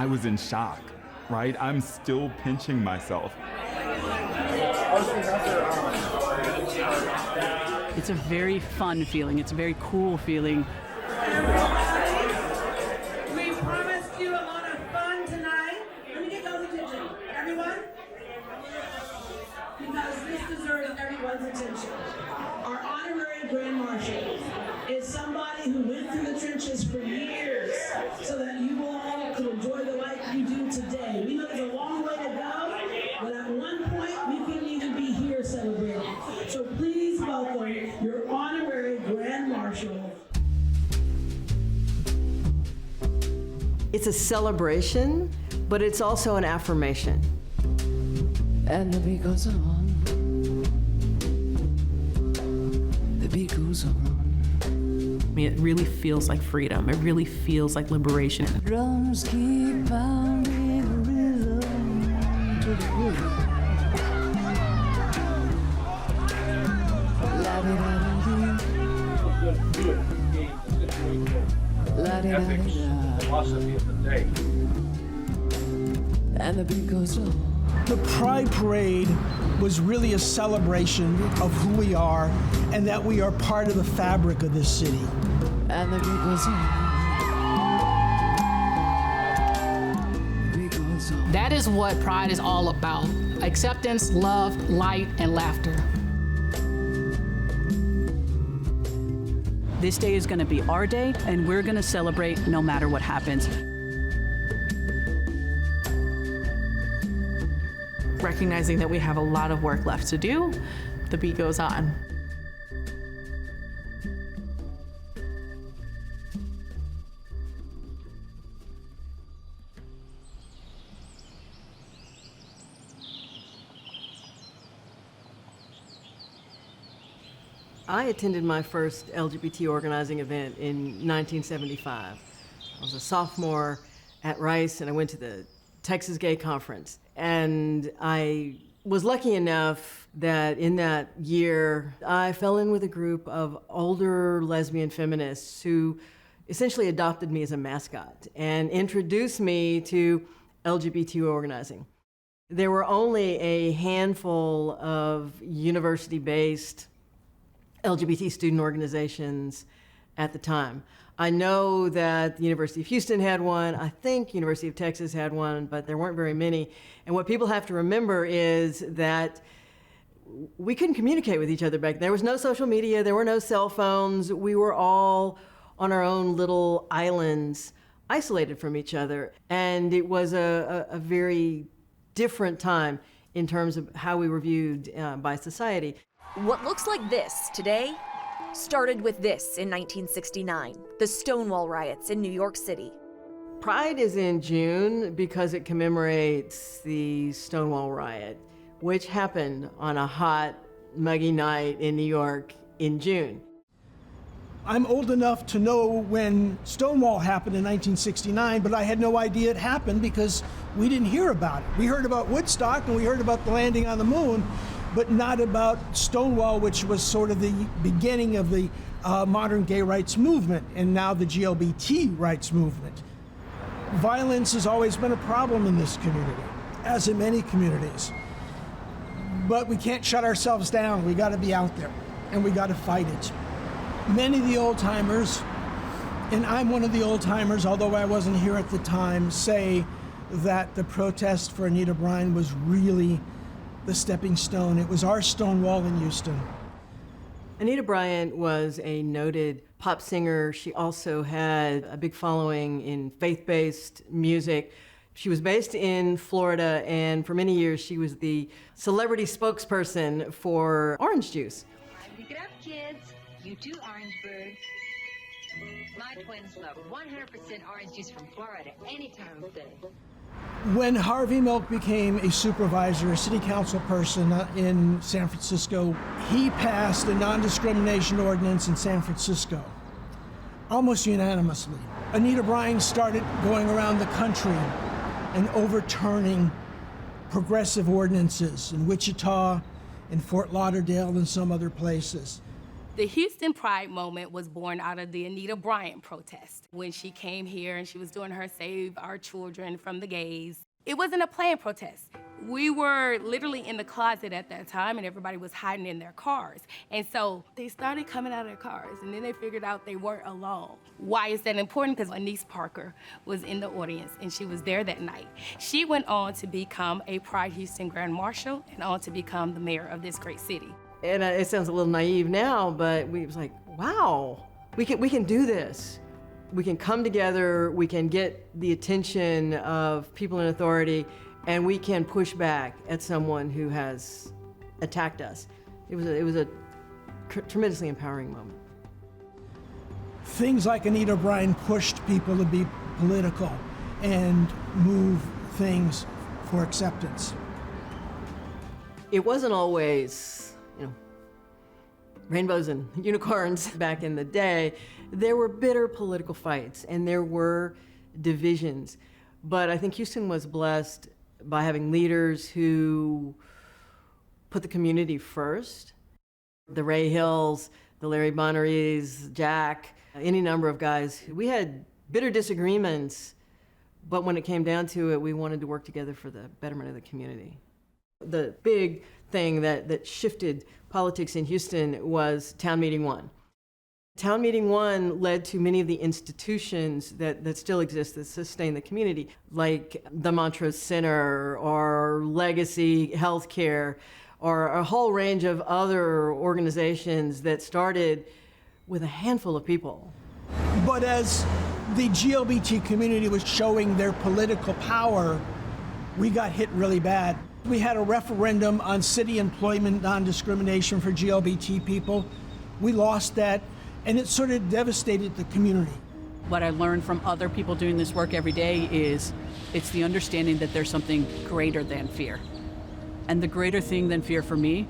I was in shock, right? I'm still pinching myself. It's a very fun feeling. It's a very cool feeling. We promised you a lot of fun tonight. Let me get those attention. Everyone? Because this deserves everyone's attention. Our honorary Grand Marshal is somebody who went through the trenches for years so that you all could enjoy the life you do today. We know there's a long way to go, but at one point we couldn't even be here celebrating. So please welcome your honorary Grand Marshal. It's a celebration, but it's also an affirmation. And the beat goes on. The beat goes on. I mean, it really feels like freedom. It really feels like liberation. Drums keep pounding rhythm to the beat. Philosophy of the day. And the beat goes on. The Pride Parade was really a celebration of who we are and that we are part of the fabric of this city. And the beat goes on. The beat goes on. That is what Pride is all about. Acceptance, love, light, and laughter. This day is going to be our day, and we're going to celebrate no matter what happens. Recognizing that we have a lot of work left to do, the beat goes on. I attended my first LGBT organizing event in 1975. I was a sophomore at Rice, and I went to the Texas Gay Conference. And I was lucky enough that in that year, I fell in with a group of older lesbian feminists who essentially adopted me as a mascot and introduced me to LGBTQ organizing. There were only a handful of university-based LGBT student organizations at the time. I know that the University of Houston had one, I think University of Texas had one, but there weren't very many. And what people have to remember is that we couldn't communicate with each other back then. There was no social media, there were no cell phones. We were all on our own little islands, isolated from each other. And it was a very different time in terms of how we were viewed by society. What looks like this today started with this in 1969, the Stonewall riots in New York City. Pride is in June because it commemorates the Stonewall riot, which happened on a hot, muggy night in New York in June. I'm old enough to know when Stonewall happened in 1969, but I had no idea it happened because we didn't hear about it. We heard about Woodstock and we heard about the landing on the moon, but not about Stonewall, which was sort of the beginning of the modern gay rights movement and now the LGBT rights movement. Violence has always been a problem in this community, as in many communities. But we can't shut ourselves down. We gotta be out there and we gotta fight it. Many of the old timers, and I'm one of the old timers, although I wasn't here at the time, say that the protest for Anita Bryant was really the stepping stone. It was our Stonewall in Houston. Anita Bryant was a noted pop singer. She also had a big following in faith-based music. She was based in Florida, and for many years she was the celebrity spokesperson for orange juice. Pick it up, kids. You too, orange birds. My twins love 100% orange juice from Florida any time of day. When Harvey Milk became a supervisor, a city council person in San Francisco, he passed a non-discrimination ordinance in San Francisco, almost unanimously. Anita Bryant started going around the country and overturning progressive ordinances in Wichita, in Fort Lauderdale, and some other places. The Houston Pride moment was born out of the Anita Bryant protest. When she came here and she was doing her Save Our Children from the Gays, it wasn't a planned protest. We were literally in the closet at that time and everybody was hiding in their cars. And so they started coming out of their cars and then they figured out they weren't alone. Why is that important? Because Anise Parker was in the audience and she was there that night. She went on to become a Pride Houston Grand Marshal and on to become the mayor of this great city. And it sounds a little naive now, but we was like, wow, we can do this. We can come together, we can get the attention of people in authority, and we can push back at someone who has attacked us. It was a tremendously empowering moment. Things like Anita Bryant pushed people to be political and move things for acceptance. It wasn't always, rainbows and unicorns back in the day. There were bitter political fights and there were divisions. But I think Houston was blessed by having leaders who put the community first. The Ray Hills, the Larry Bonneries, Jack, any number of guys. We had bitter disagreements, but when it came down to it, we wanted to work together for the betterment of the community. The big thing that shifted politics in Houston was Town Meeting 1. Town Meeting 1 led to many of the institutions that still exist that sustain the community, like the Montrose Center or Legacy Healthcare, or a whole range of other organizations that started with a handful of people. But as the GLBT community was showing their political power, we got hit really bad. We had a referendum on city employment non-discrimination for GLBT people. We lost that, and it sort of devastated the community. What I learned from other people doing this work every day is it's the understanding that there's something greater than fear. And the greater thing than fear for me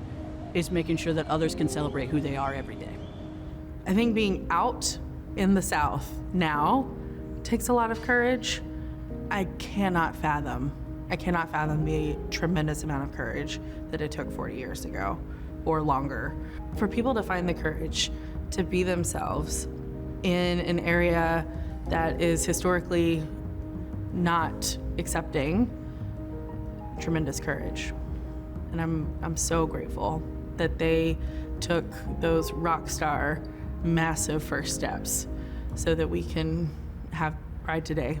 is making sure that others can celebrate who they are every day. I think being out in the South now takes a lot of courage. I cannot fathom the tremendous amount of courage that it took 40 years ago or longer. For people to find the courage to be themselves in an area that is historically not accepting, tremendous courage. And I'm so grateful that they took those rock star, massive first steps so that we can have Pride today.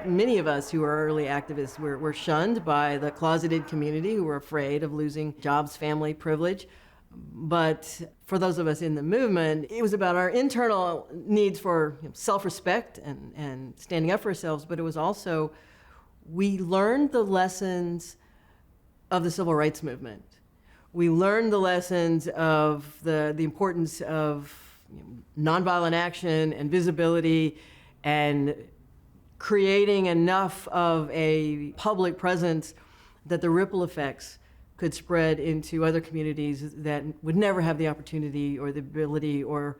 Many of us who were early activists were shunned by the closeted community who were afraid of losing jobs, family, privilege. But for those of us in the movement, it was about our internal needs for self-respect and standing up for ourselves, but it was also, we learned the lessons of the civil rights movement. We learned the lessons of the importance of nonviolent action and visibility and creating enough of a public presence that the ripple effects could spread into other communities that would never have the opportunity or the ability or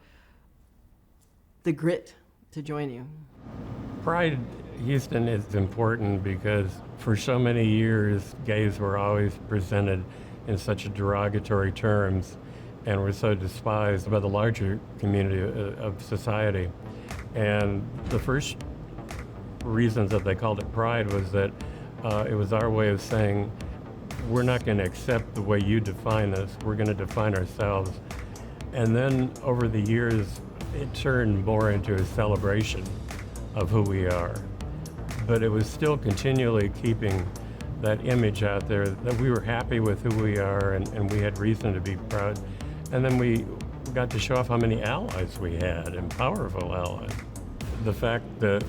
the grit to join you. Pride Houston is important because for so many years, gays were always presented in such derogatory terms and were so despised by the larger community of society. And the first reasons that they called it Pride was that it was our way of saying, we're not going to accept the way you define us, we're going to define ourselves. And then over the years, it turned more into a celebration of who we are. But it was still continually keeping that image out there that we were happy with who we are and we had reason to be proud. And then we got to show off how many allies we had and powerful allies. The fact that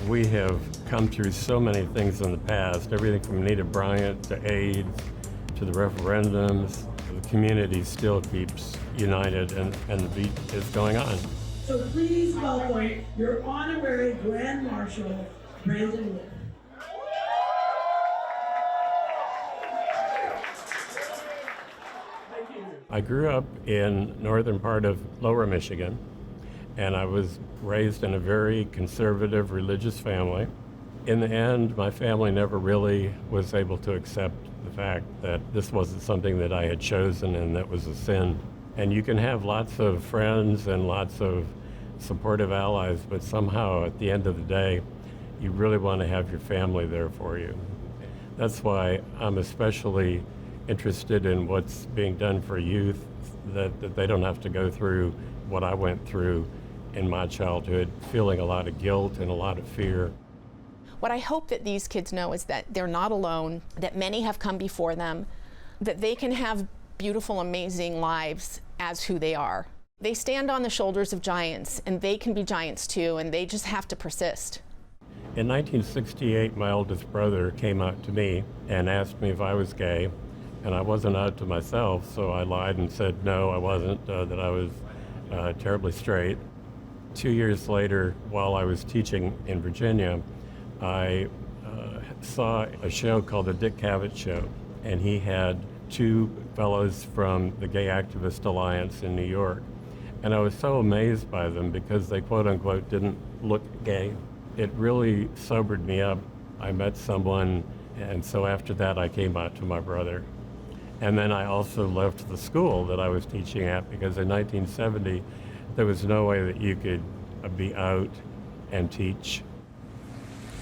we have come through so many things in the past, everything from Anita Bryant to AIDS to the referendums, the community still keeps united and the beat is going on. So please welcome your honorary Grand Marshal, Brandon Wood. I grew up in northern part of Lower Michigan, and I was raised in a very conservative religious family. In the end, my family never really was able to accept the fact that this wasn't something that I had chosen and that was a sin. And you can have lots of friends and lots of supportive allies, but somehow at the end of the day, you really want to have your family there for you. That's why I'm especially interested in what's being done for youth, that they don't have to go through what I went through in my childhood, feeling a lot of guilt and a lot of fear. What I hope that these kids know is that they're not alone, that many have come before them, that they can have beautiful, amazing lives as who they are. They stand on the shoulders of giants, and they can be giants too, and they just have to persist. In 1968, my oldest brother came out to me and asked me if I was gay, and I wasn't out to myself, so I lied and said no, I wasn't, that I was terribly straight. 2 years later, while I was teaching in Virginia, I saw a show called The Dick Cavett Show, and he had two fellows from the Gay Activist Alliance in New York. And I was so amazed by them because they quote unquote didn't look gay. It really sobered me up. I met someone, and so after that I came out to my brother. And then I also left the school that I was teaching at because in 1970 there was no way that you could be out and teach.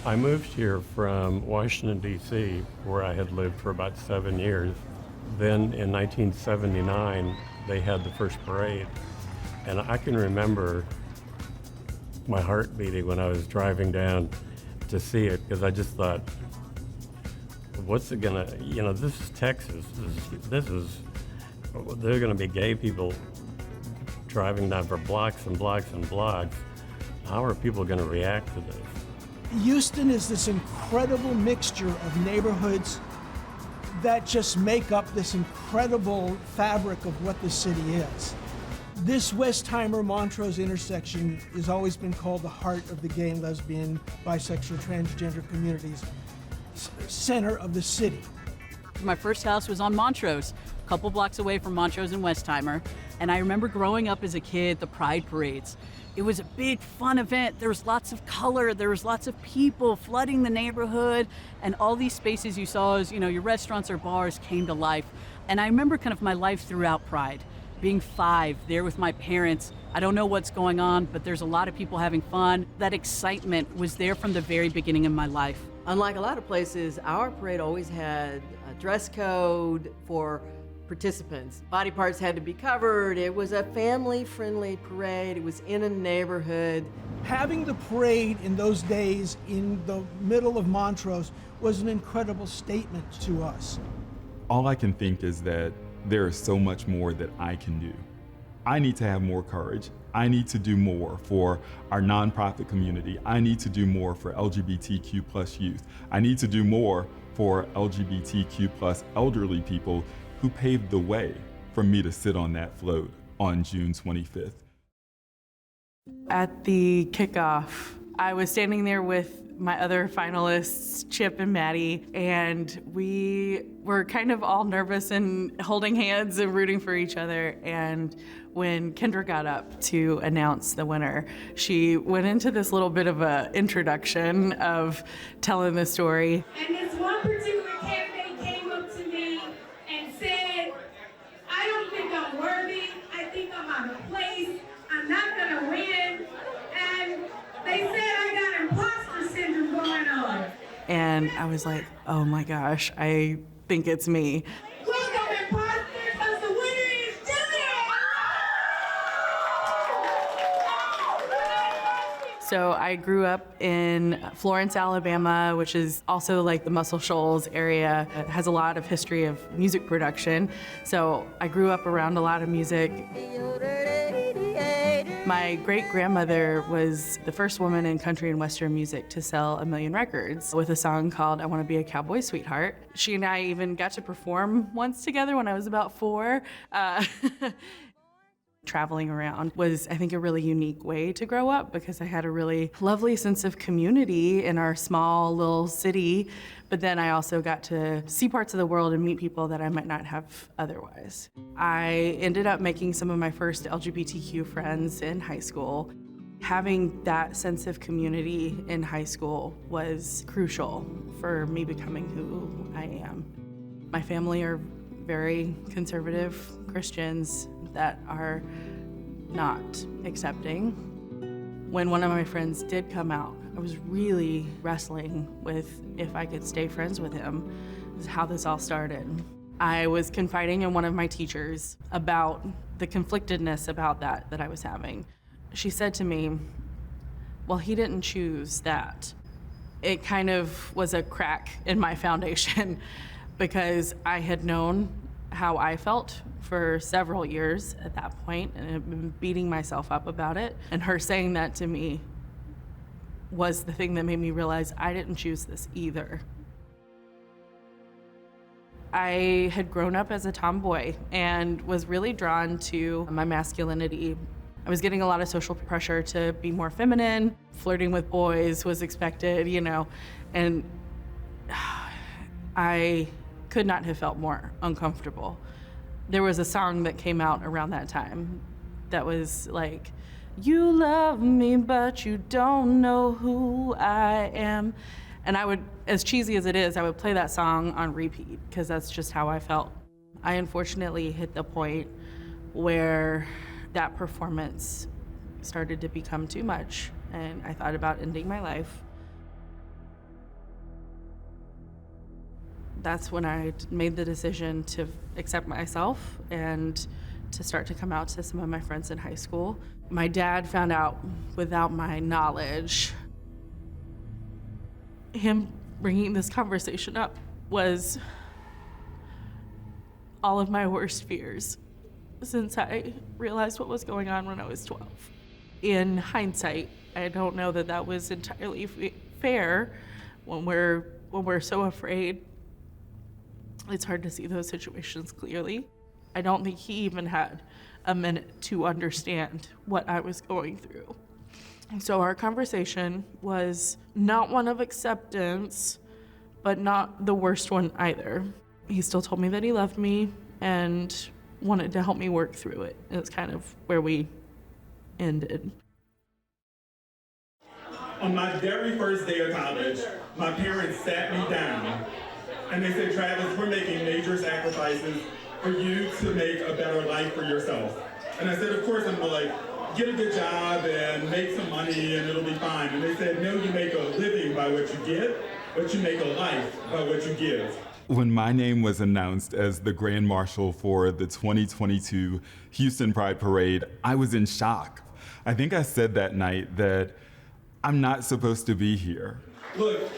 I moved here from Washington, D.C., where I had lived for about 7 years. Then in 1979, they had the first parade. And I can remember my heart beating when I was driving down to see it, because I just thought, what's it gonna, this is Texas. There are gonna be gay people driving down for blocks and blocks and blocks. How are people gonna react to this? Houston is this incredible mixture of neighborhoods that just make up this incredible fabric of what the city is. This Westheimer-Montrose intersection has always been called the heart of the gay and lesbian, bisexual, transgender communities, center of the city. My first house was on Montrose, a couple blocks away from Montrose and Westheimer, and I remember growing up as a kid, the Pride parades. It was a big, fun event. There was lots of color. There was lots of people flooding the neighborhood. And all these spaces you saw as, your restaurants or bars came to life. And I remember kind of my life throughout Pride. Being 5, there with my parents. I don't know what's going on, but there's a lot of people having fun. That excitement was there from the very beginning of my life. Unlike a lot of places, our parade always had a dress code for participants. Body parts had to be covered. It was a family-friendly parade. It was in a neighborhood. Having the parade in those days in the middle of Montrose was an incredible statement to us. All I can think is that there is so much more that I can do. I need to have more courage. I need to do more for our nonprofit community. I need to do more for LGBTQ plus youth. I need to do more for LGBTQ plus elderly people who paved the way for me to sit on that float on June 25th. At the kickoff, I was standing there with my other finalists, Chip and Maddie, and we were kind of all nervous and holding hands and rooting for each other. And when Kendra got up to announce the winner, she went into this little bit of an introduction of telling the story. And this one particular candidate came up to me and said, I don't think I'm worthy. I think I'm out of place. I'm not gonna win. And they said I got imposter syndrome going on. And I was like, oh my gosh, I think it's me. Welcome, imposters, because the winner is Julia! So I grew up in Florence, Alabama, which is also like the Muscle Shoals area. It has a lot of history of music production. So I grew up around a lot of music. My great-grandmother was the first woman in country and western music to sell 1 million records with a song called I Want to Be a Cowboy Sweetheart. She and I even got to perform once together when I was about 4. Traveling around was, I think, a really unique way to grow up because I had a really lovely sense of community in our small little city, but then I also got to see parts of the world and meet people that I might not have otherwise. I ended up making some of my first LGBTQ friends in high school. Having that sense of community in high school was crucial for me becoming who I am. My family are very conservative Christians that are not accepting. When one of my friends did come out, I was really wrestling with if I could stay friends with him. This is how this all started. I was confiding in one of my teachers about the conflictedness about that I was having. She said to me, well, he didn't choose that. It kind of was a crack in my foundation because I had known how I felt for several years at that point and had been beating myself up about it. And her saying that to me was the thing that made me realize I didn't choose this either. I had grown up as a tomboy and was really drawn to my masculinity. I was getting a lot of social pressure to be more feminine. Flirting with boys was expected, and I could not have felt more uncomfortable. There was a song that came out around that time that was like, you love me, but you don't know who I am. And I would, as cheesy as it is, I would play that song on repeat because that's just how I felt. I unfortunately hit the point where that performance started to become too much, and I thought about ending my life. That's when I made the decision to accept myself and to start to come out to some of my friends in high school. My dad found out without my knowledge. Him bringing this conversation up was all of my worst fears since I realized what was going on when I was 12. In hindsight, I don't know that was entirely fair when we're so afraid. It's hard to see those situations clearly. I don't think he even had a minute to understand what I was going through. So our conversation was not one of acceptance, but not the worst one either. He still told me that he loved me and wanted to help me work through it. It's kind of where we ended. On my very first day of college, my parents sat me down and they said, Travis, we're making major sacrifices for you to make a better life for yourself. And I said, of course, I'm gonna get a good job and make some money and it'll be fine. And they said, no, you make a living by what you get, but you make a life by what you give. When my name was announced as the Grand Marshal for the 2022 Houston Pride Parade, I was in shock. I think I said that night that I'm not supposed to be here. Look,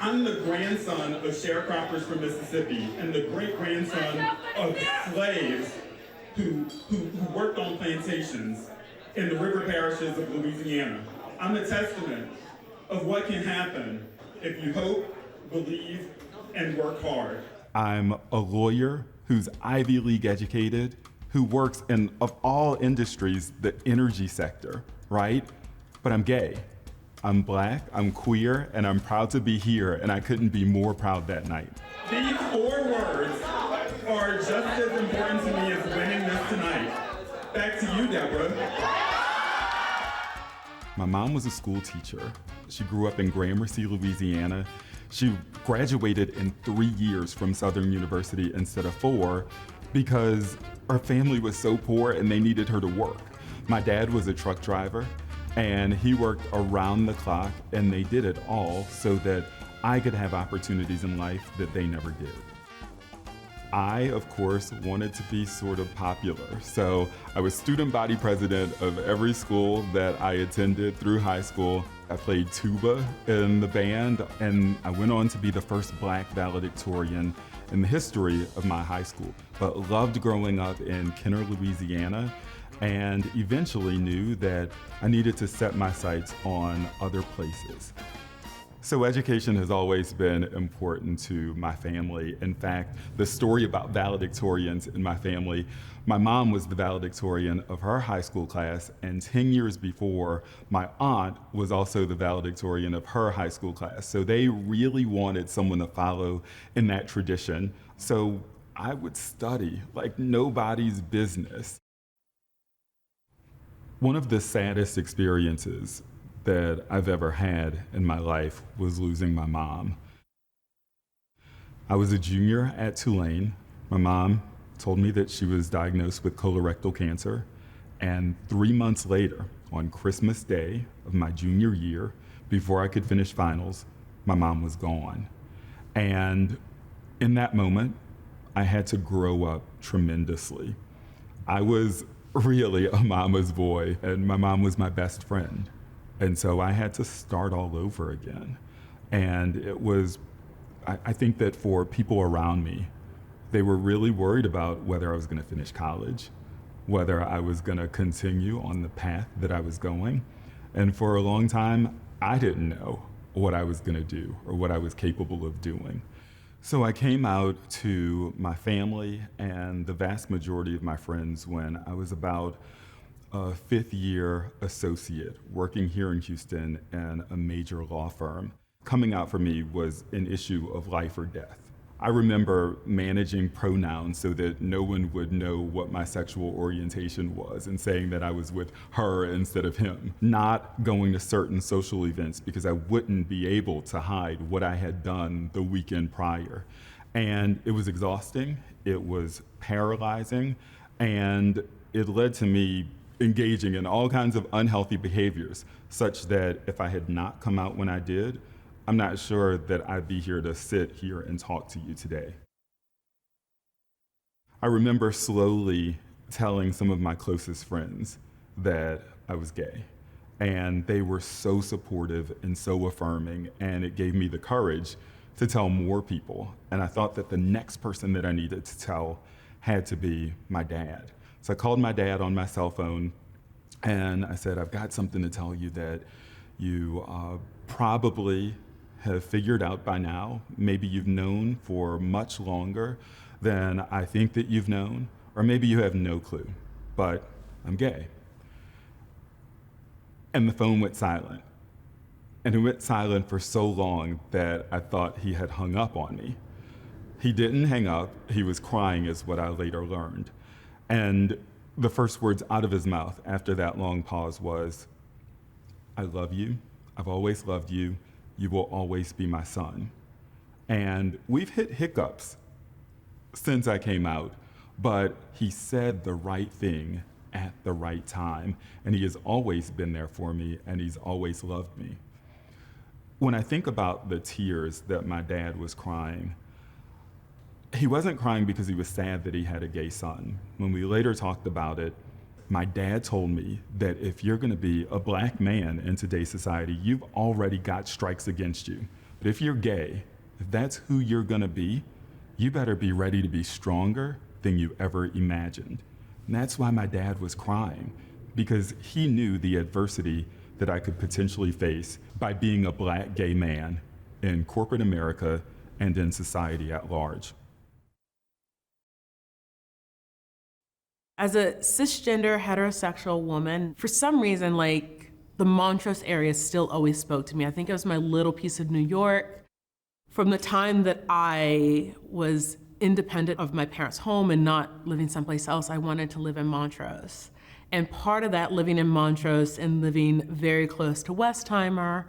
I'm the grandson of sharecroppers from Mississippi and the great-grandson of slaves who worked on plantations in the river parishes of Louisiana. I'm a testament of what can happen if you hope, believe, and work hard. I'm a lawyer who's Ivy League educated, who works in, of all industries, the energy sector, right? But I'm gay. I'm Black, I'm queer, and I'm proud to be here, and I couldn't be more proud that night. These 4 words are just as important to me as winning this tonight. Back to you, Deborah. My mom was a school teacher. She grew up in Gramercy, Louisiana. She graduated in 3 years from Southern University instead of 4 because her family was so poor and they needed her to work. My dad was a truck driver and he worked around the clock, and they did it all so that I could have opportunities in life that they never did. I, of course, wanted to be sort of popular. So I was student body president of every school that I attended through high school. I played tuba in the band, and I went on to be the first Black valedictorian in the history of my high school, but loved growing up in Kenner, Louisiana, and eventually knew that I needed to set my sights on other places. So education has always been important to my family. In fact, the story about valedictorians in my family, my mom was the valedictorian of her high school class, and 10 years before, my aunt was also the valedictorian of her high school class. So they really wanted someone to follow in that tradition. So I would study like nobody's business. One of the saddest experiences that I've ever had in my life was losing my mom. I was a junior at Tulane. My mom told me that she was diagnosed with colorectal cancer, and 3 months later, on Christmas Day of my junior year, before I could finish finals, my mom was gone. And in that moment, I had to grow up tremendously. I was really a mama's boy, and my mom was my best friend. And so I had to start all over again. And it was, I think that for people around me, they were really worried about whether I was gonna finish college, whether I was gonna continue on the path that I was going. And for a long time, I didn't know what I was gonna do or what I was capable of doing. So I came out to my family and the vast majority of my friends when I was about a fifth-year associate working here in Houston in a major law firm. Coming out for me was an issue of life or death. I remember managing pronouns so that no one would know what my sexual orientation was and saying that I was with her instead of him. Not going to certain social events because I wouldn't be able to hide what I had done the weekend prior. And it was exhausting, it was paralyzing, and it led to me engaging in all kinds of unhealthy behaviors, such that if I had not come out when I did, I'm not sure that I'd be here to sit here and talk to you today. I remember slowly telling some of my closest friends that I was gay, and they were so supportive and so affirming, and it gave me the courage to tell more people. And I thought that the next person that I needed to tell had to be my dad. So I called my dad on my cell phone, and I said, I've got something to tell you that you probably have figured out by now. Maybe you've known for much longer than I think that you've known, or maybe you have no clue, but I'm gay. And the phone went silent. And it went silent for so long that I thought he had hung up on me. He didn't hang up, he was crying is what I later learned. And the first words out of his mouth after that long pause was, I love you, I've always loved you, you will always be my son. And we've hit hiccups since I came out, but he said the right thing at the right time, and he has always been there for me, and he's always loved me. When I think about the tears that my dad was crying, he wasn't crying because he was sad that he had a gay son. When we later talked about it, my dad told me that if you're gonna be a black man in today's society, you've already got strikes against you. But if you're gay, if that's who you're gonna be, you better be ready to be stronger than you ever imagined. And that's why my dad was crying, because he knew the adversity that I could potentially face by being a black gay man in corporate America and in society at large. As a cisgender heterosexual woman, for some reason, like, the Montrose area still always spoke to me. I think it was my little piece of New York. From the time that I was independent of my parents' home and not living someplace else, I wanted to live in Montrose. And part of that, living in Montrose and living very close to Westheimer,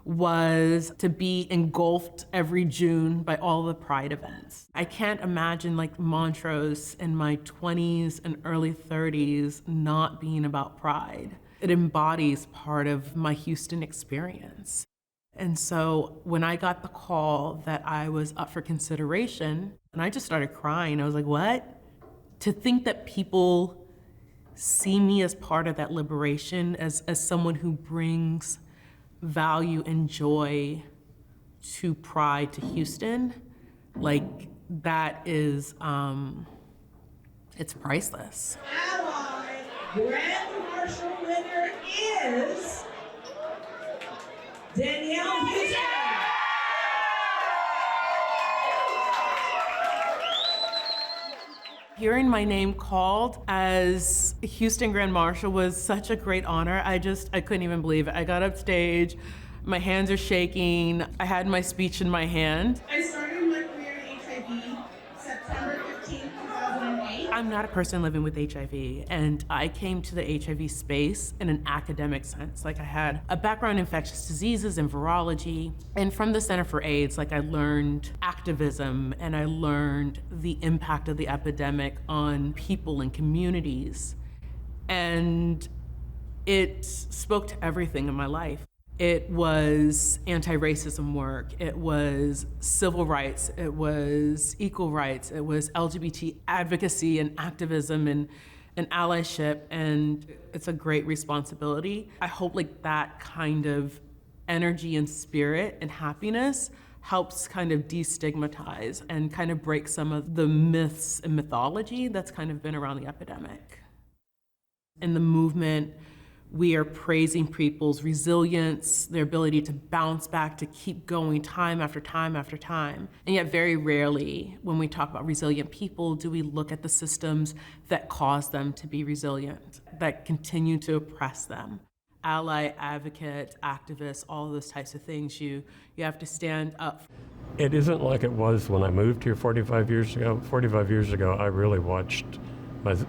was to be engulfed every June by all the Pride events. I can't imagine like Montrose in my 20s and early 30s not being about Pride. It embodies part of my Houston experience. And so when I got the call that I was up for consideration, and I just started crying, I was like, what? To think that people see me as part of that liberation, as someone who brings value and joy to Pride, to Houston, like that is, it's priceless. Our Grand Marshal winner is Danielle Houston. Hearing my name called as Houston Grand Marshal was such a great honor. I couldn't even believe it. I got up stage, my hands are shaking. I had my speech in my hand. I started my career in HIV September 15, 2008. I'm not a person living with HIV, and I came to the HIV space in an academic sense. Like, I had a background in infectious diseases and virology, and from the Center for AIDS, like, I learned activism and I learned the impact of the epidemic on people and communities. And it spoke to everything in my life. It was anti-racism work, it was civil rights, it was equal rights, it was LGBT advocacy and activism and allyship, and it's a great responsibility. I hope like that kind of energy and spirit and happiness helps kind of destigmatize and kind of break some of the myths and mythology that's kind of been around the epidemic. In the movement, we are praising people's resilience, their ability to bounce back, to keep going time after time after time. And yet very rarely, when we talk about resilient people, do we look at the systems that cause them to be resilient, that continue to oppress them. Ally, advocate, activist, all those types of things, you have to stand up. It isn't like it was when I moved here 45 years ago. 45 years ago, I really watched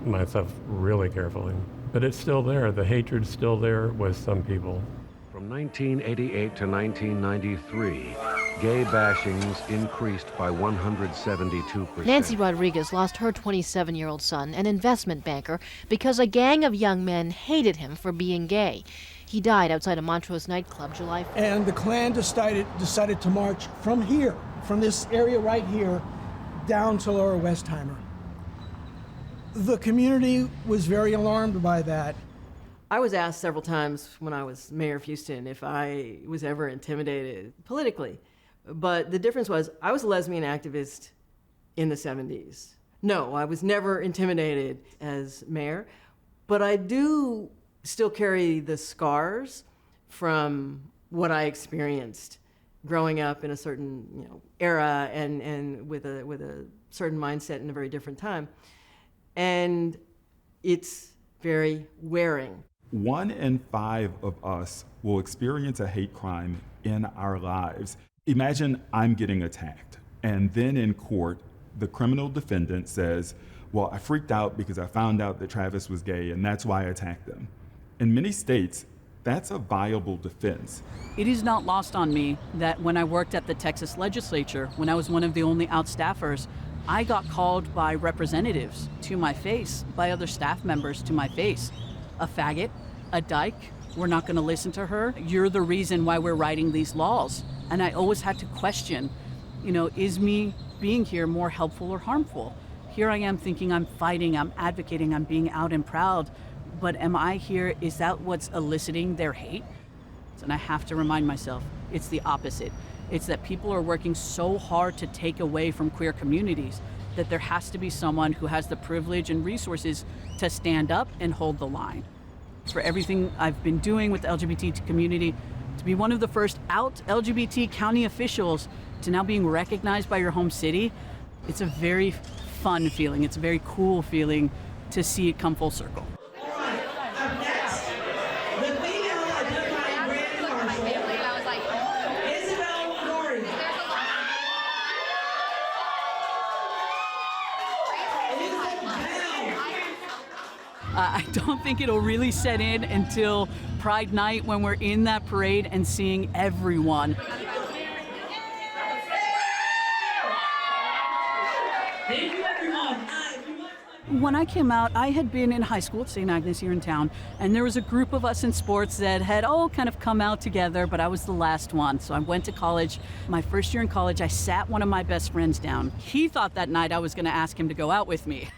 myself really carefully. But it's still there. The hatred's still there with some people. From 1988 to 1993, gay bashings increased by 172%. Nancy Rodriguez lost her 27-year-old son, an investment banker, because a gang of young men hated him for being gay. He died outside a Montrose nightclub July 4th. And the Klan decided to march from here, from this area right here, down to Lower Westheimer. The community was very alarmed by that. I was asked several times when I was mayor of Houston if I was ever intimidated politically. But the difference was I was a lesbian activist in the 70s. No, I was never intimidated as mayor, but I do still carry the scars from what I experienced growing up in a certain era and with a certain mindset in a very different time. And it's very wearing. 1 in 5 of us will experience a hate crime in our lives. Imagine I'm getting attacked, and then in court, the criminal defendant says, well, I freaked out because I found out that Travis was gay, and that's why I attacked them. In many states, that's a viable defense. It is not lost on me that when I worked at the Texas legislature, when I was one of the only out staffers, I got called by representatives to my face, by other staff members to my face. A faggot, a dyke, we're not gonna listen to her. You're the reason why we're writing these laws. And I always had to question, is me being here more helpful or harmful? Here I am thinking I'm fighting, I'm advocating, I'm being out and proud, but am I here, is that what's eliciting their hate? And I have to remind myself, it's the opposite. It's that people are working so hard to take away from queer communities that there has to be someone who has the privilege and resources to stand up and hold the line. For everything I've been doing with the LGBT community, to be one of the first out LGBT county officials to now being recognized by your home city, it's a very fun feeling. It's a very cool feeling to see it come full circle. I don't think it'll really set in until Pride Night when we're in that parade and seeing everyone. Thank you, everyone. When I came out, I had been in high school at St. Agnes here in town, and there was a group of us in sports that had all kind of come out together, but I was the last one. So I went to college. My first year in college, I sat one of my best friends down. He thought that night I was going to ask him to go out with me.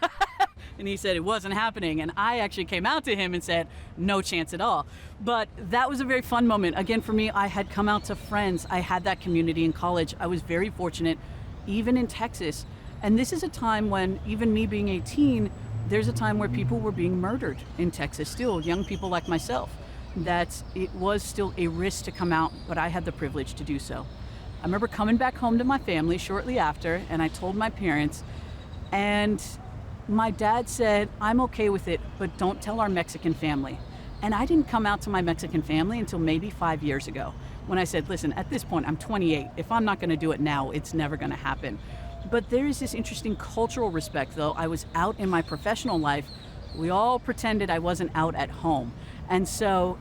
And he said it wasn't happening. And I actually came out to him and said, no chance at all. But that was a very fun moment. Again, for me, I had come out to friends. I had that community in college. I was very fortunate, even in Texas. And this is a time when, even me being 18, there's a time where people were being murdered in Texas still, young people like myself, that it was still a risk to come out, but I had the privilege to do so. I remember coming back home to my family shortly after, and I told my parents, and my dad said, I'm okay with it, but don't tell our Mexican family. And I didn't come out to my Mexican family until maybe 5 years ago, when I said, listen, at this point, I'm 28. If I'm not gonna do it now, it's never gonna happen. But there is this interesting cultural respect, though. I was out in my professional life. We all pretended I wasn't out at home. And so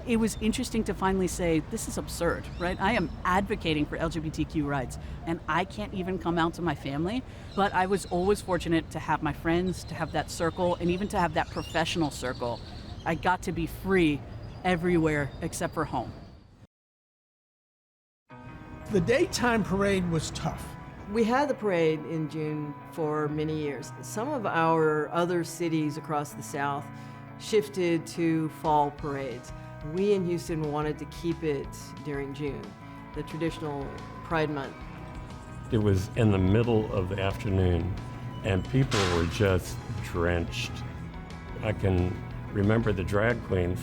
it was interesting to finally say, this is absurd, right? I am advocating for LGBTQ rights, and I can't even come out to my family. But I was always fortunate to have my friends, to have that circle, and even to have that professional circle. I got to be free everywhere except for home. The daytime parade was tough. We had the parade in June for many years. Some of our other cities across the South shifted to fall parades. We in Houston wanted to keep it during June, the traditional Pride Month. It was in the middle of the afternoon, and people were just drenched. I can remember the drag queens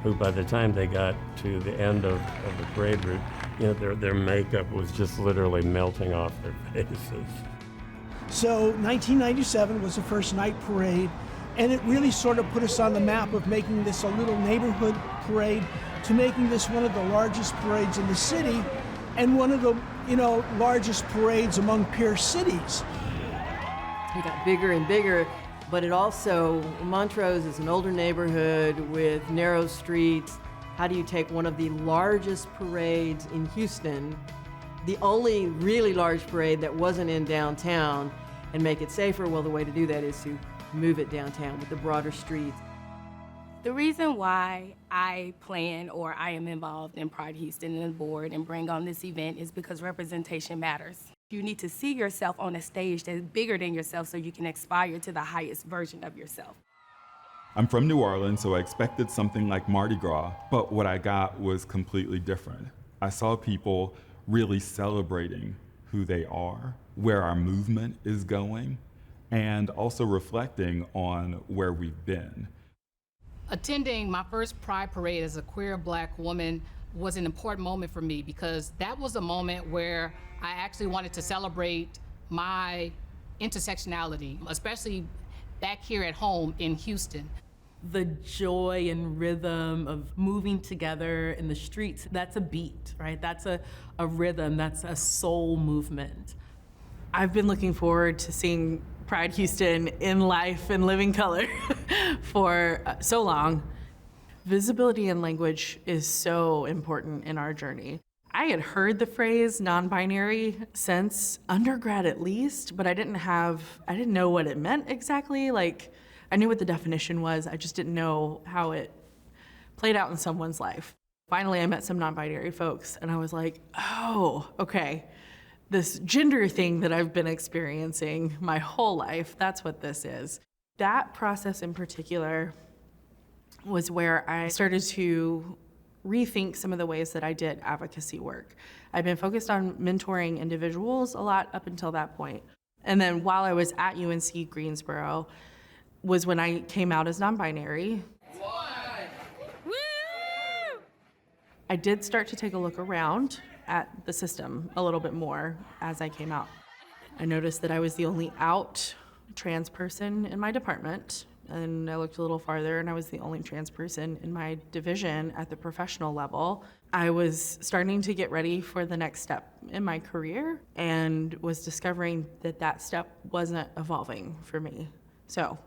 who, by the time they got to the end of the parade route, you know, their makeup was just literally melting off their faces. So 1997 was the first night parade, and it really sort of put us on the map of making this a little neighborhood parade to making this one of the largest parades in the city and one of the, largest parades among peer cities. It got bigger and bigger, but it also, Montrose is an older neighborhood with narrow streets. How do you take one of the largest parades in Houston, the only really large parade that wasn't in downtown, and make it safer? Well, the way to do that is to move it downtown with the broader streets. The reason why I plan or I am involved in Pride Houston and the board and bring on this event is because representation matters. You need to see yourself on a stage that's bigger than yourself so you can aspire to the highest version of yourself. I'm from New Orleans, so I expected something like Mardi Gras, but what I got was completely different. I saw people really celebrating who they are, where our movement is going, and also reflecting on where we've been. Attending my first Pride Parade as a queer Black woman was an important moment for me because that was a moment where I actually wanted to celebrate my intersectionality, especially back here at home in Houston. The joy and rhythm of moving together in the streets, that's a beat, right? That's a rhythm, that's a soul movement. I've been looking forward to seeing Pride Houston in life and living color for so long. Visibility and language is so important in our journey. I had heard the phrase non-binary since undergrad at least, but I didn't know what it meant exactly. Like, I knew what the definition was, I just didn't know how it played out in someone's life. Finally, I met some non-binary folks, and I was like, oh, okay. This gender thing that I've been experiencing my whole life, that's what this is. That process in particular was where I started to rethink some of the ways that I did advocacy work. I've been focused on mentoring individuals a lot up until that point. And then while I was at UNC Greensboro was when I came out as non-binary. I did start to take a look around at the system a little bit more as I came out. I noticed that I was the only out trans person in my department, and I looked a little farther and I was the only trans person in my division at the professional level. I was starting to get ready for the next step in my career and was discovering that that step wasn't evolving for me. So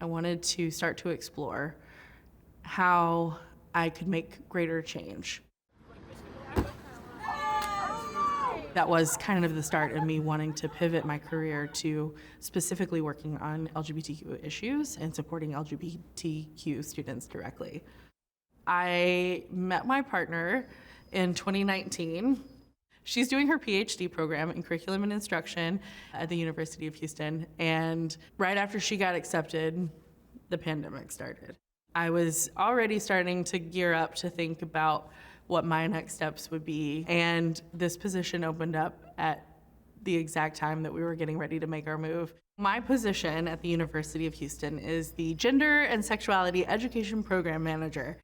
I wanted to start to explore how I could make greater change. That was kind of the start of me wanting to pivot my career to specifically working on LGBTQ issues and supporting LGBTQ students directly. I met my partner in 2019. She's doing her PhD program in curriculum and instruction at the University of Houston, and right after she got accepted, the pandemic started. I was already starting to gear up to think about what my next steps would be. And this position opened up at the exact time that we were getting ready to make our move. My position at the University of Houston is the Gender and Sexuality Education Program Manager.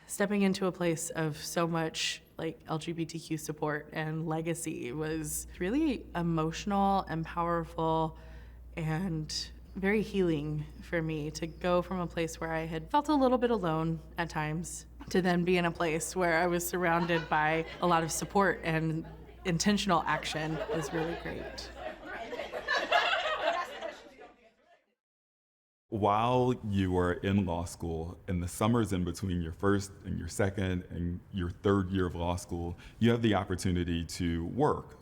Stepping into a place of so much like LGBTQ support and legacy was really emotional and powerful and very healing for me to go from a place where I had felt a little bit alone at times to then be in a place where I was surrounded by a lot of support and intentional action was really great. While you are in law school, in the summers in between your first and your second and your third year of law school, you have the opportunity to work.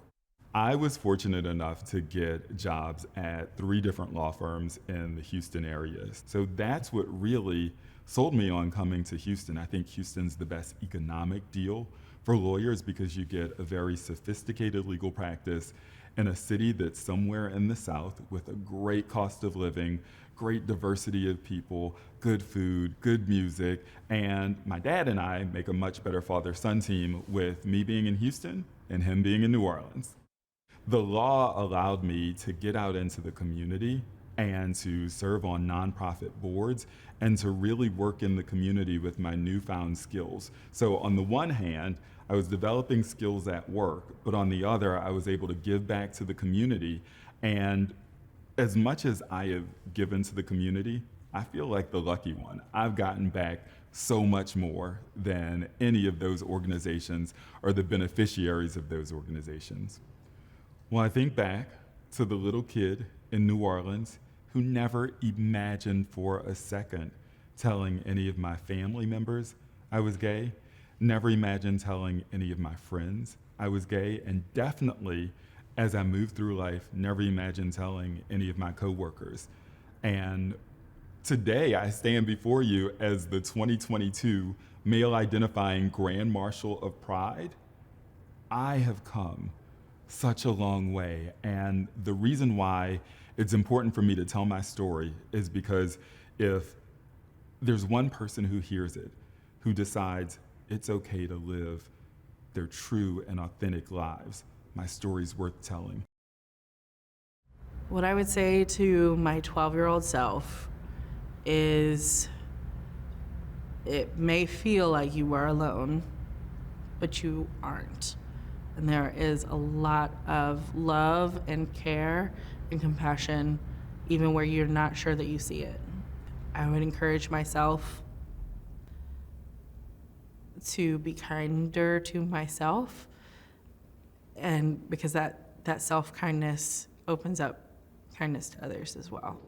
I was fortunate enough to get jobs at 3 different law firms in the Houston area. So that's what really sold me on coming to Houston. I think Houston's the best economic deal for lawyers because you get a very sophisticated legal practice in a city that's somewhere in the South with a great cost of living, great diversity of people, good food, good music, and my dad and I make a much better father-son team with me being in Houston and him being in New Orleans. The law allowed me to get out into the community and to serve on nonprofit boards and to really work in the community with my newfound skills. So on the one hand, I was developing skills at work, but on the other, I was able to give back to the community. And as much as I have given to the community, I feel like the lucky one. I've gotten back so much more than any of those organizations or the beneficiaries of those organizations. When I think back to the little kid in New Orleans who never imagined for a second telling any of my family members I was gay, never imagined telling any of my friends I was gay, and definitely, as I moved through life, never imagined telling any of my coworkers. And today, I stand before you as the 2022 male-identifying Grand Marshal of Pride. I have come such a long way, and the reason why it's important for me to tell my story is because if there's one person who hears it, who decides it's okay to live their true and authentic lives, my story's worth telling. What I would say to my 12-year-old self is it may feel like you are alone, but you aren't. And there is a lot of love and care and compassion, even where you're not sure that you see it. I would encourage myself to be kinder to myself, and because that self-kindness opens up kindness to others as well.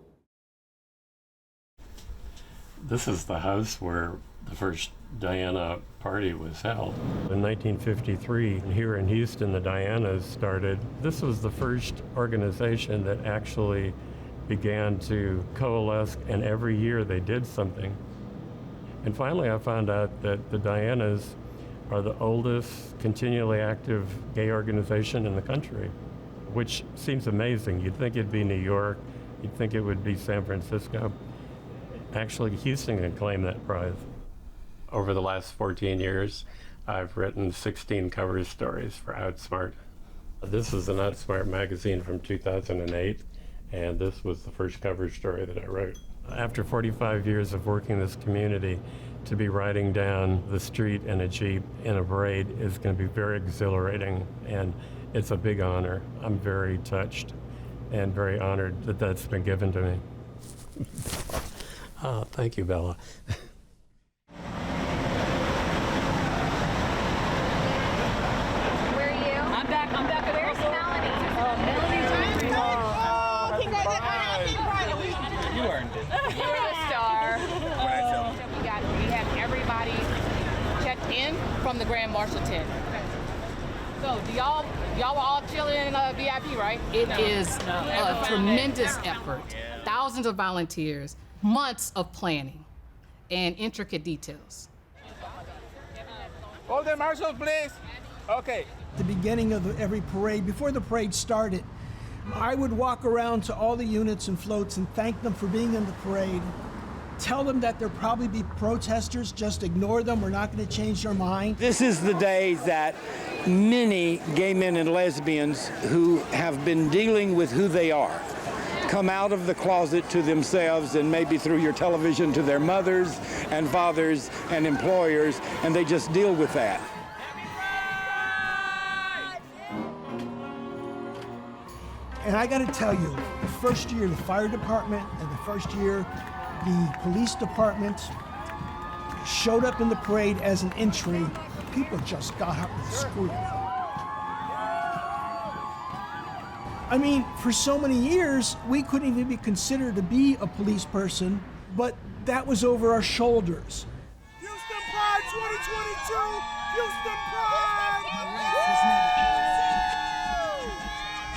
This is the house where the first Diana party was held. In 1953, here in Houston, the Dianas started. This was the first organization that actually began to coalesce, and every year they did something. And finally, I found out that the Dianas are the oldest continually active gay organization in the country, which seems amazing. You'd think it'd be New York, you'd think it would be San Francisco. Actually, Houston can claim that prize. Over the last 14 years, I've written 16 cover stories for Outsmart. This is an Outsmart magazine from 2008, and this was the first cover story that I wrote. After 45 years of working in this community, to be riding down the street in a Jeep in a parade is going to be very exhilarating, and it's a big honor. I'm very touched and very honored that that's been given to me. Oh, thank you, Bella. Where are you? I'm back. Where's Melanie? Melanie. Congratulations. You earned it. You're the star. We have everybody checked in from the Grand Marshal tent. So, y'all were all chilling in VIP, right? It is a tremendous effort. Thousands of volunteers, months of planning, and intricate details. Hold the marshals, please. Okay. At the beginning of every parade, before the parade started, I would walk around to all the units and floats and thank them for being in the parade. Tell them that there'll probably be protesters, just ignore them, we're not going to change their mind. This is the day that many gay men and lesbians who have been dealing with who they are come out of the closet to themselves, and maybe through your television to their mothers and fathers and employers, and they just deal with that. And I got to tell you, the first year the fire department and the first year the police department showed up in the parade as an entry, people just got up and screamed. I mean, for so many years, we couldn't even be considered to be a police person, but that was over our shoulders. Houston Pride 2022! Houston Pride!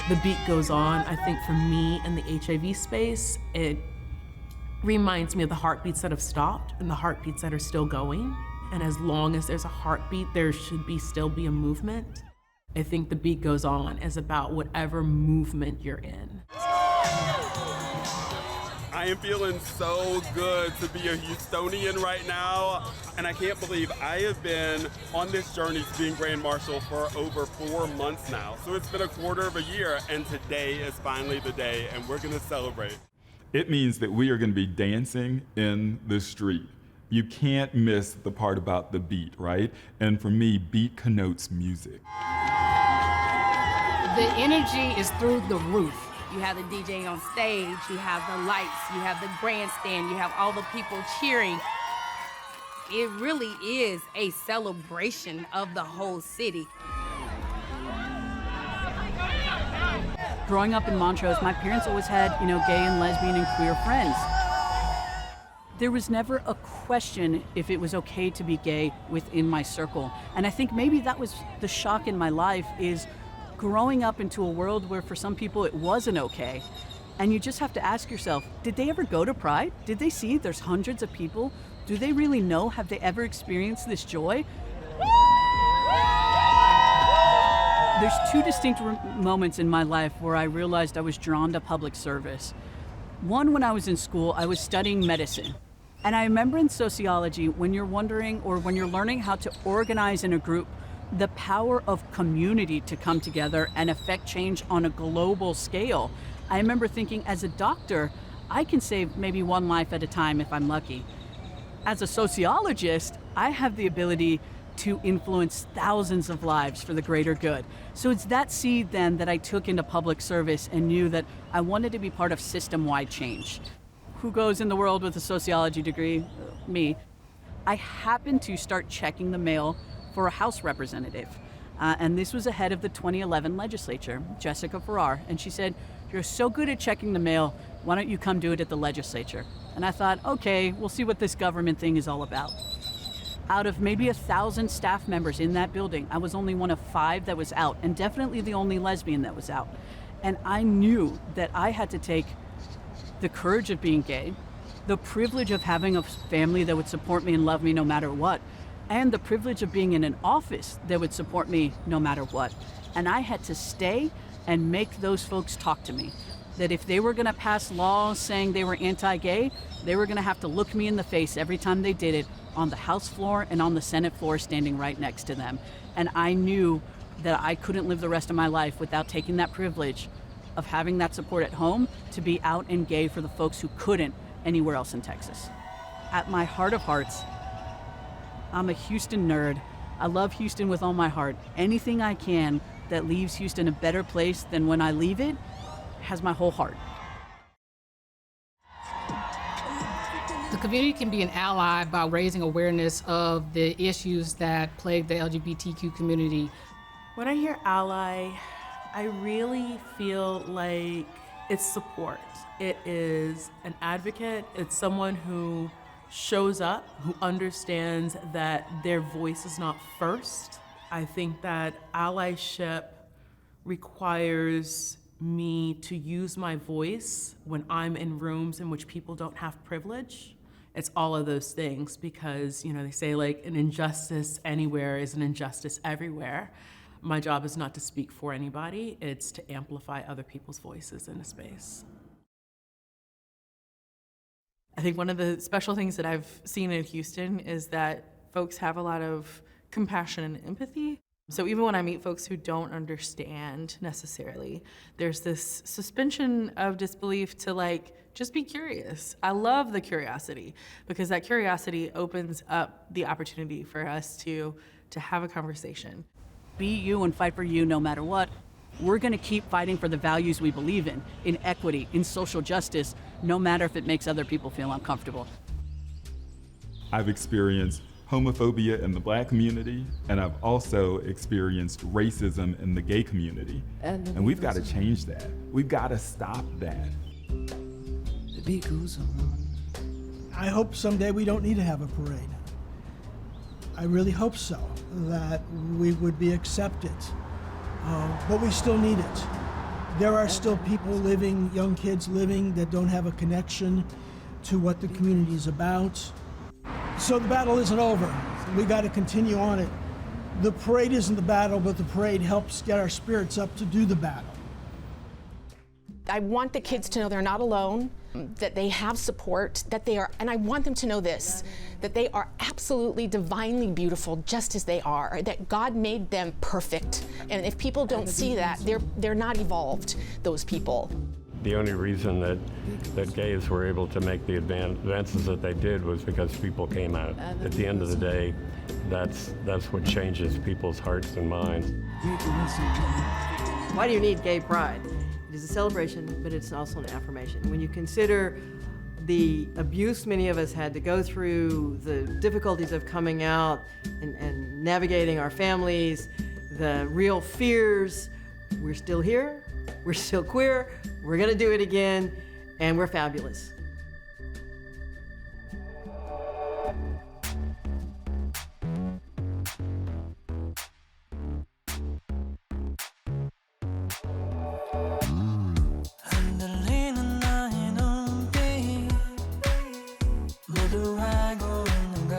The beat goes on. I think for me in the HIV space, it reminds me of the heartbeats that have stopped and the heartbeats that are still going. And as long as there's a heartbeat, there should still be a movement. I think the beat goes on is about whatever movement you're in. I am feeling so good to be a Houstonian right now, and I can't believe I have been on this journey to being Grand Marshal for over 4 months now. So it's been a quarter of a year, and today is finally the day, and we're gonna celebrate. It means that we are gonna be dancing in the street. You can't miss the part about the beat, right? And for me, beat connotes music. The energy is through the roof. You have the DJ on stage, you have the lights, you have the grandstand, you have all the people cheering. It really is a celebration of the whole city. Growing up in Montrose, my parents always had, gay and lesbian and queer friends. There was never a question if it was okay to be gay within my circle. And I think maybe that was the shock in my life, is growing up into a world where for some people it wasn't okay. And you just have to ask yourself, did they ever go to Pride? Did they see there's hundreds of people? Do they really know? Have they ever experienced this joy? There's two distinct moments in my life where I realized I was drawn to public service. One, when I was in school, I was studying medicine. And I remember in sociology, when you're wondering or when you're learning how to organize in a group, the power of community to come together and affect change on a global scale. I remember thinking, as a doctor, I can save maybe one life at a time if I'm lucky. As a sociologist, I have the ability to influence thousands of lives for the greater good. So it's that seed then that I took into public service and knew that I wanted to be part of system-wide change. Who goes in the world with a sociology degree? Me. I happened to start checking the mail for a House representative. And this was ahead of the 2011 legislature, Jessica Farrar. And she said, "You're so good at checking the mail, why don't you come do it at the legislature?" And I thought, okay, we'll see what this government thing is all about. Out of maybe 1,000 staff members in that building, I was only one of 5 that was out, and definitely the only lesbian that was out. And I knew that I had to take the courage of being gay, the privilege of having a family that would support me and love me no matter what, and the privilege of being in an office that would support me no matter what. And I had to stay and make those folks talk to me. That if they were gonna pass laws saying they were anti-gay, they were gonna have to look me in the face every time they did it, on the House floor and on the Senate floor, standing right next to them. And I knew that I couldn't live the rest of my life without taking that privilege of having that support at home to be out and gay for the folks who couldn't anywhere else in Texas. At my heart of hearts, I'm a Houston nerd. I love Houston with all my heart. Anything I can that leaves Houston a better place than when I leave it has my whole heart. The community can be an ally by raising awareness of the issues that plague the LGBTQ community. When I hear ally, I really feel like it's support. It is an advocate. It's someone who shows up, who understands that their voice is not first. I think that allyship requires me to use my voice when I'm in rooms in which people don't have privilege. It's all of those things because, they say like an injustice anywhere is an injustice everywhere. My job is not to speak for anybody, it's to amplify other people's voices in a space. I think one of the special things that I've seen in Houston is that folks have a lot of compassion and empathy. So even when I meet folks who don't understand necessarily, there's this suspension of disbelief to just be curious. I love the curiosity because that curiosity opens up the opportunity for us to have a conversation. Be you and fight for you no matter what. We're gonna keep fighting for the values we believe in equity, in social justice, no matter if it makes other people feel uncomfortable. I've experienced homophobia in the Black community, and I've also experienced racism in the gay community. And we've got to change that. We've got to stop that. The beat goes on. I hope someday we don't need to have a parade. I really hope so, that we would be accepted. But we still need it. There are still people living, young kids living, that don't have a connection to what the community is about. So the battle isn't over. We got to continue on it. The parade isn't the battle, but the parade helps get our spirits up to do the battle. I want the kids to know they're not alone, that they have support, that they are, and I want them to know this, that they are absolutely divinely beautiful just as they are, that God made them perfect. And if people don't see that, they're not evolved, those people. The only reason that gays were able to make the advances that they did was because people came out. At the end of the day, that's what changes people's hearts and minds. Why do you need gay pride? It is a celebration, but it's also an affirmation. When you consider the abuse many of us had to go through, the difficulties of coming out and navigating our families, the real fears, we're still here, we're still queer, we're gonna do it again, and we're fabulous. 흔들리는 나의 눈빛 모두 알고 있는 걸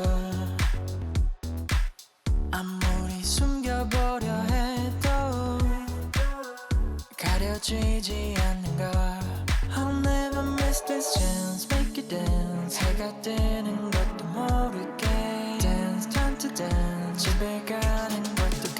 아무리 숨겨보려 해도 가려지지 않는 걸 I'll never miss this chance make you dance 해가 뜨는 것도 모르게 Dance time to dance 집에 가는 것도